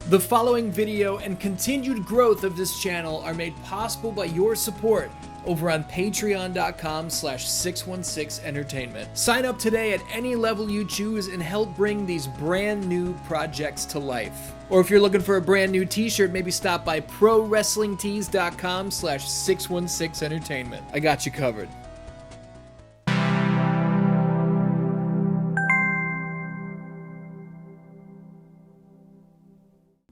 The following video and continued growth of this channel are made possible by your support over on patreon.com/616entertainment. Sign up today at any level you choose and help bring these brand new projects to life. Or if you're looking for a brand new t-shirt, maybe stop by prowrestlingtees.com/616entertainment. I got you covered.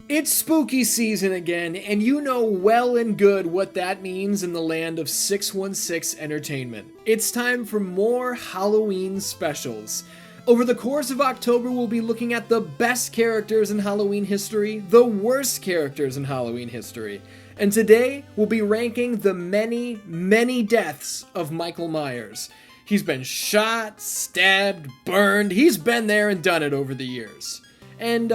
It's spooky season again, and you know well and good what that means in the land of 616 Entertainment. It's time for more Halloween specials. Over the course of October, we'll be looking at the best characters in Halloween history, the worst characters in Halloween history, and today we'll be ranking the many, many deaths of Michael Myers. He's been shot, stabbed, burned, he's been there and done it over the years. And,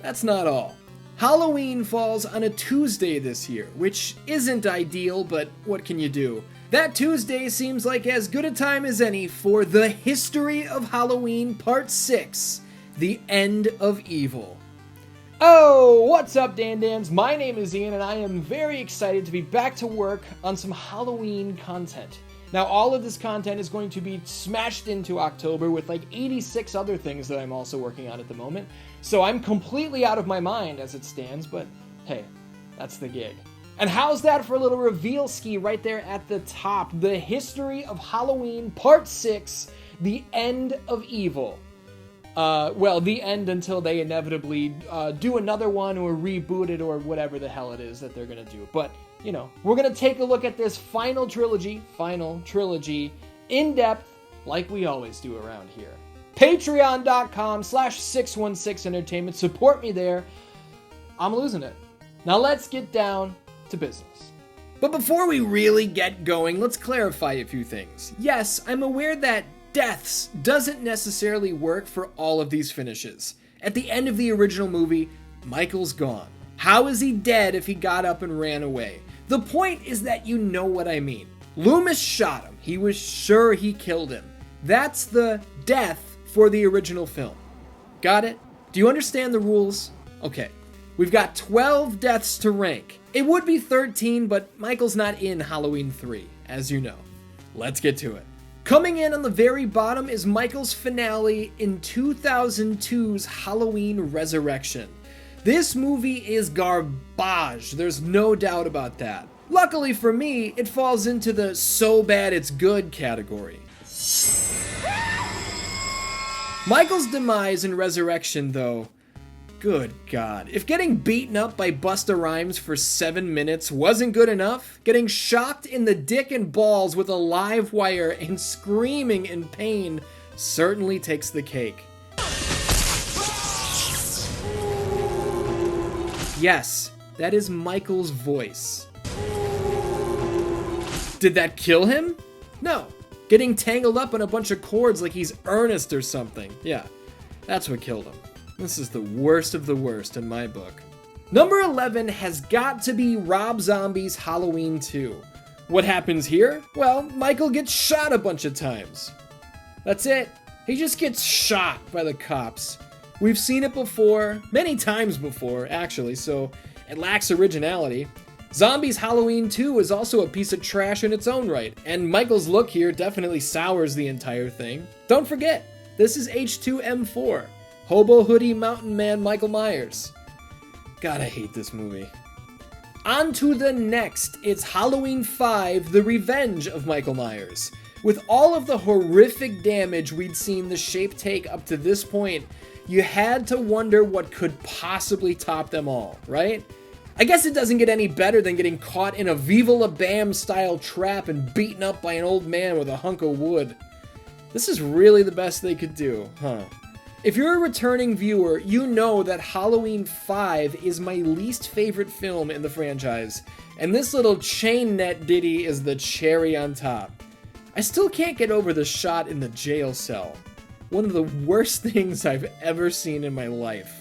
that's not all. Halloween falls on a Tuesday this year, which isn't ideal, but what can you do? That Tuesday seems like as good a time as any for The History of Halloween Part 6, The End of Evil. Oh, what's up, DanDans? My name is Ian, and I am very excited to be back to work on some Halloween content. Now, all of this content is going to be smashed into October with like 86 other things that I'm also working on at the moment. So I'm completely out of my mind as it stands, but hey, that's the gig. And how's that for a little reveal ski right there at the top? The History of Halloween Part 6, The End of Evil. Well, the end until they inevitably do another one or reboot it or whatever the hell it is that they're gonna do. But, you know, we're gonna take a look at this final trilogy, in depth, like we always do around here. Patreon.com/616entertainment. Support me there. I'm losing it. Now let's get down to business. But before we really get going, let's clarify a few things. Yes, I'm aware that deaths doesn't necessarily work for all of these finishes. At the end of the original movie, Michael's gone. How is he dead if he got up and ran away? The point is that you know what I mean. Loomis shot him. He was sure he killed him. That's the death for the original film. Got it? Do you understand the rules? Okay. We've got 12 deaths to rank. It would be 13, but Michael's not in Halloween 3, as you know. Let's get to it. Coming in on the very bottom is Michael's finale in 2002's Halloween Resurrection. This movie is garbage. There's no doubt about that. Luckily for me, it falls into the so bad it's good category. Michael's demise in Resurrection, though, good God. If getting beaten up by Busta Rhymes for 7 minutes wasn't good enough, getting shocked in the dick and balls with a live wire and screaming in pain certainly takes the cake. Yes, that is Michael's voice. Did that kill him? No. Getting tangled up in a bunch of cords like he's Ernest or something. Yeah, that's what killed him. This is the worst of the worst in my book. Number 11 has got to be Rob Zombie's Halloween 2. What happens here? Well, Michael gets shot a bunch of times. That's it. He just gets shot by the cops. We've seen it before, many times before, actually, so it lacks originality. Zombies Halloween 2 is also a piece of trash in its own right, and Michael's look here definitely sours the entire thing. Don't forget, this is H2M4, Hobo Hoodie Mountain Man Michael Myers. God, I hate this movie. On to the next, it's Halloween 5, The Revenge of Michael Myers. With all of the horrific damage we'd seen the Shape take up to this point, you had to wonder what could possibly top them all, right? I guess it doesn't get any better than getting caught in a Viva La Bam style trap and beaten up by an old man with a hunk of wood. This is really the best they could do, huh? If you're a returning viewer, you know that Halloween 5 is my least favorite film in the franchise, and this little chain net ditty is the cherry on top. I still can't get over the shot in the jail cell. One of the worst things I've ever seen in my life.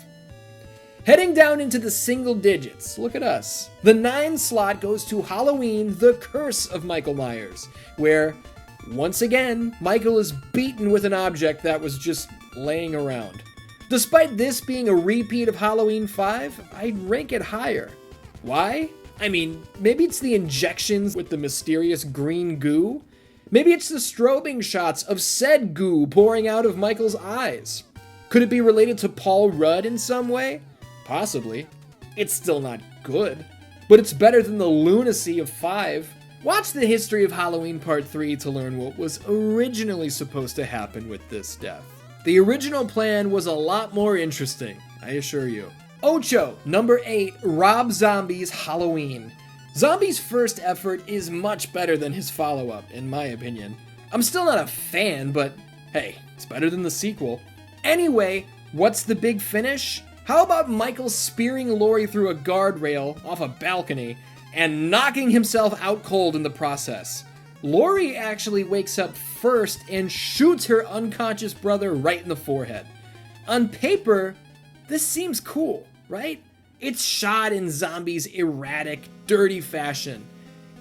Heading down into the single digits, look at us. The 9 slot goes to Halloween, The Curse of Michael Myers, where, once again, Michael is beaten with an object that was just laying around. Despite this being a repeat of Halloween 5, I'd rank it higher. Why? I mean, maybe it's the injections with the mysterious green goo. Maybe it's the strobing shots of said goo pouring out of Michael's eyes. Could it be related to Paul Rudd in some way? Possibly. It's still not good, but it's better than the lunacy of 5. Watch the history of Halloween Part 3 to learn what was originally supposed to happen with this death. The original plan was a lot more interesting, I assure you. Ocho, number 8, Rob Zombie's Halloween. Zombie's first effort is much better than his follow-up, in my opinion. I'm still not a fan, but hey, it's better than the sequel. Anyway, what's the big finish? How about Michael spearing Laurie through a guardrail off a balcony and knocking himself out cold in the process? Laurie actually wakes up first and shoots her unconscious brother right in the forehead. On paper, this seems cool, right? It's shot in Zombie's erratic, dirty fashion.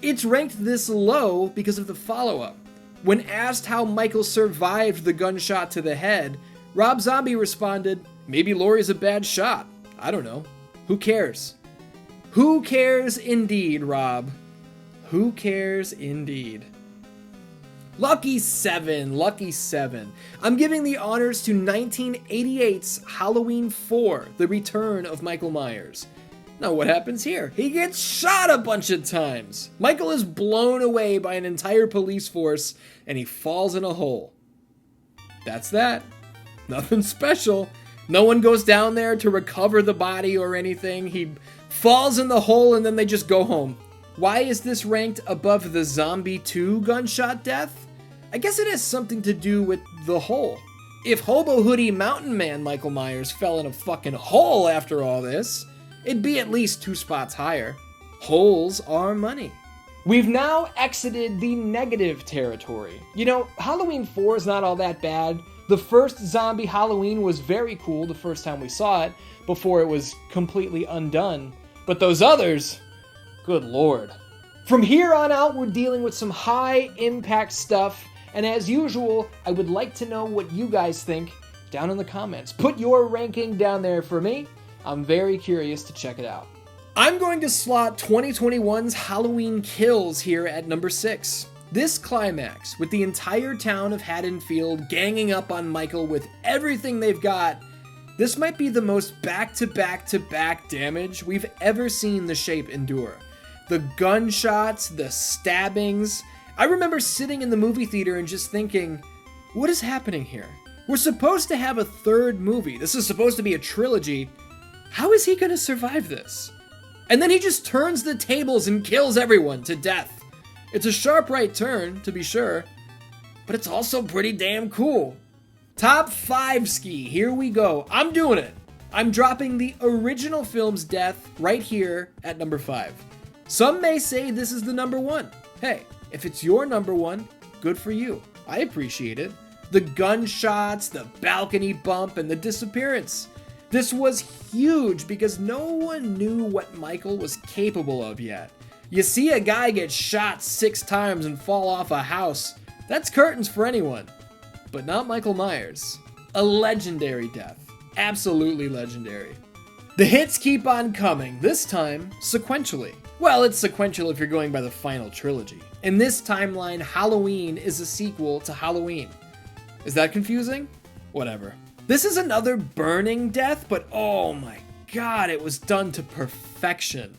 It's ranked this low because of the follow-up. When asked how Michael survived the gunshot to the head, Rob Zombie responded, "Maybe Laurie's a bad shot. I don't know. Who cares?" Who cares indeed, Rob? Who cares indeed? Lucky 7, lucky 7. I'm giving the honors to 1988's Halloween 4, The Return of Michael Myers. Now what happens here? He gets shot a bunch of times. Michael is blown away by an entire police force and he falls in a hole. That's that. Nothing special. No one goes down there to recover the body or anything. He falls in the hole and then they just go home. Why is this ranked above the Zombie 2 gunshot death? I guess it has something to do with the hole. If Hobo Hoodie Mountain Man Michael Myers fell in a fucking hole after all this, it'd be at least 2 spots higher. Holes are money. We've now exited the negative territory. You know, Halloween 4 is not all that bad. The first zombie Halloween was very cool the first time we saw it, before it was completely undone. But those others, good lord. From here on out, we're dealing with some high impact stuff. And as usual, I would like to know what you guys think down in the comments. Put your ranking down there for me. I'm very curious to check it out. I'm going to slot 2021's Halloween Kills here at number 6. This climax, with the entire town of Haddonfield ganging up on Michael with everything they've got, this might be the most back-to-back-to-back damage we've ever seen the Shape endure. The gunshots, the stabbings. I remember sitting in the movie theater and just thinking, what is happening here? We're supposed to have a third movie. This is supposed to be a trilogy. How is he going to survive this? And then he just turns the tables and kills everyone to death. It's a sharp right turn, to be sure, but it's also pretty damn cool. Top 5 ski, here we go. I'm doing it. I'm dropping the original film's death right here at number 5. Some may say this is the number 1. Hey, if it's your number 1, good for you. I appreciate it. The gunshots, the balcony bump, and the disappearance. This was huge because no one knew what Michael was capable of yet. You see a guy get shot 6 times and fall off a house, that's curtains for anyone. But not Michael Myers. A legendary death. Absolutely legendary. The hits keep on coming, this time sequentially. Well, it's sequential if you're going by the final trilogy. In this timeline, Halloween is a sequel to Halloween. Is that confusing? Whatever. This is another burning death, but oh my god, it was done to perfection.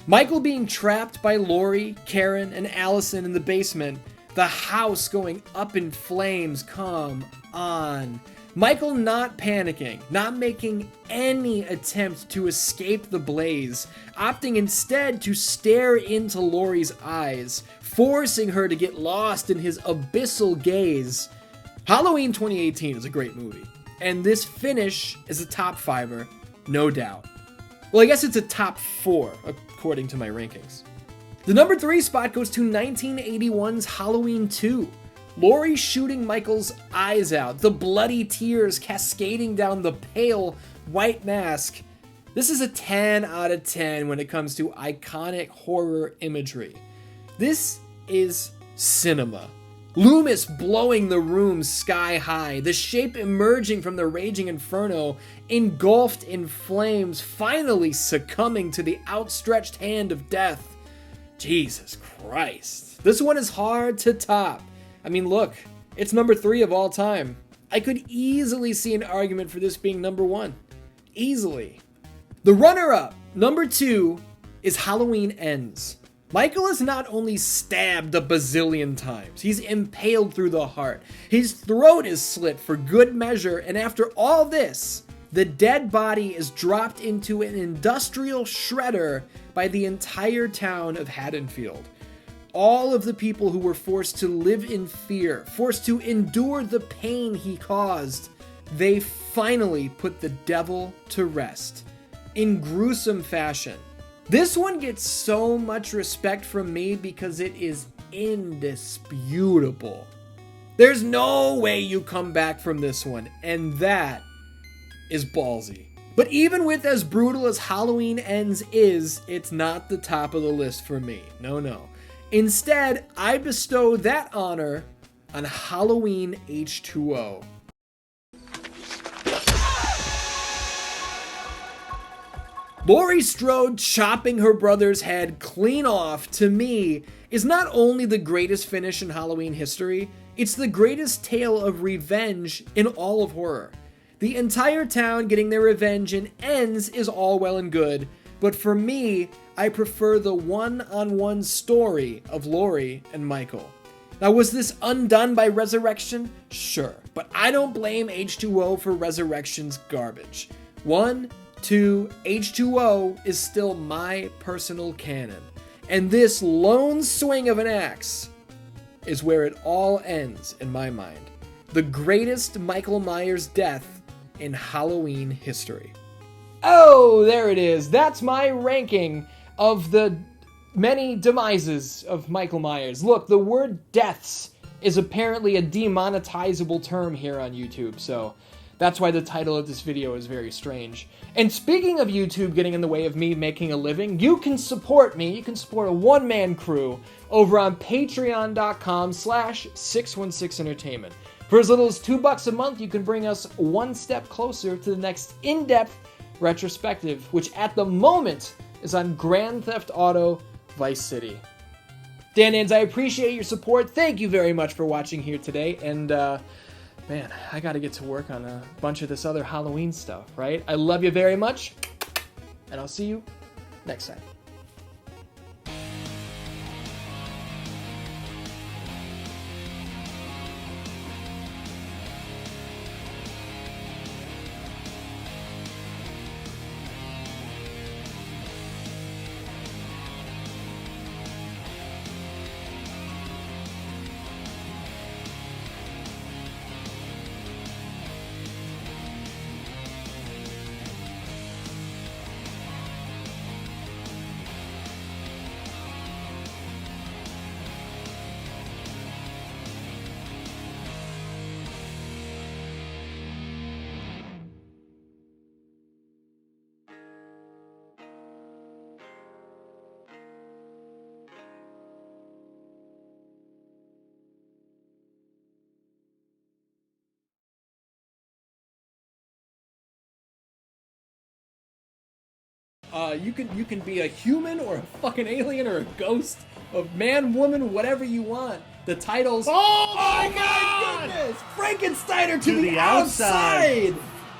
Michael being trapped by Laurie, Karen, and Allison in the basement. The house going up in flames, come on. Michael not panicking, not making any attempt to escape the blaze, opting instead to stare into Laurie's eyes, forcing her to get lost in his abyssal gaze. Halloween 2018 is a great movie, and this finish is a top 5er, no doubt. Well, I guess it's a top 4, according to my rankings. The number 3 spot goes to 1981's Halloween 2. Laurie shooting Michael's eyes out, the bloody tears cascading down the pale white mask. This is a 10 out of 10 when it comes to iconic horror imagery. This is cinema. Loomis blowing the room sky high, the shape emerging from the raging inferno, engulfed in flames, finally succumbing to the outstretched hand of death. Jesus Christ. This one is hard to top. I mean, look, it's number 3 of all time. I could easily see an argument for this being number 1. Easily. The runner-up, number 2, is Halloween Ends. Michael is not only stabbed a bazillion times, he's impaled through the heart. His throat is slit for good measure, and after all this, the dead body is dropped into an industrial shredder by the entire town of Haddonfield. All of the people who were forced to live in fear, forced to endure the pain he caused, they finally put the devil to rest in gruesome fashion. This one gets so much respect from me because it is indisputable. There's no way you come back from this one, and that is ballsy. But even with as brutal as Halloween Ends is, it's not the top of the list for me. No. Instead, I bestow that honor on Halloween H2O. Laurie Strode chopping her brother's head clean off, to me, is not only the greatest finish in Halloween history, it's the greatest tale of revenge in all of horror. The entire town getting their revenge in Ends is all well and good, but for me, I prefer the one-on-one story of Laurie and Michael. Now, was this undone by Resurrection? Sure, but I don't blame H2O for Resurrection's garbage. 1, 2, H2O is still my personal canon. And this lone swing of an axe is where it all ends in my mind. The greatest Michael Myers death in Halloween history. Oh, there it is. That's my ranking of the many demises of Michael Myers. Look, the word deaths is apparently a demonetizable term here on YouTube, so that's why the title of this video is very strange. And speaking of YouTube getting in the way of me making a living, you can support me. You can support a one-man crew over on patreon.com/616entertainment. For as little as $2 a month, you can bring us one step closer to the next in-depth retrospective, which at the moment is on Grand Theft Auto Vice City. DanDans, I appreciate your support. Thank you very much for watching here today. And, man, I gotta get to work on a bunch of this other Halloween stuff, right? I love you very much, and I'll see you next time. You can be a human or a fucking alien or a ghost of man, woman, whatever you want. The titles. Oh my goodness! Frankensteiner to the outside!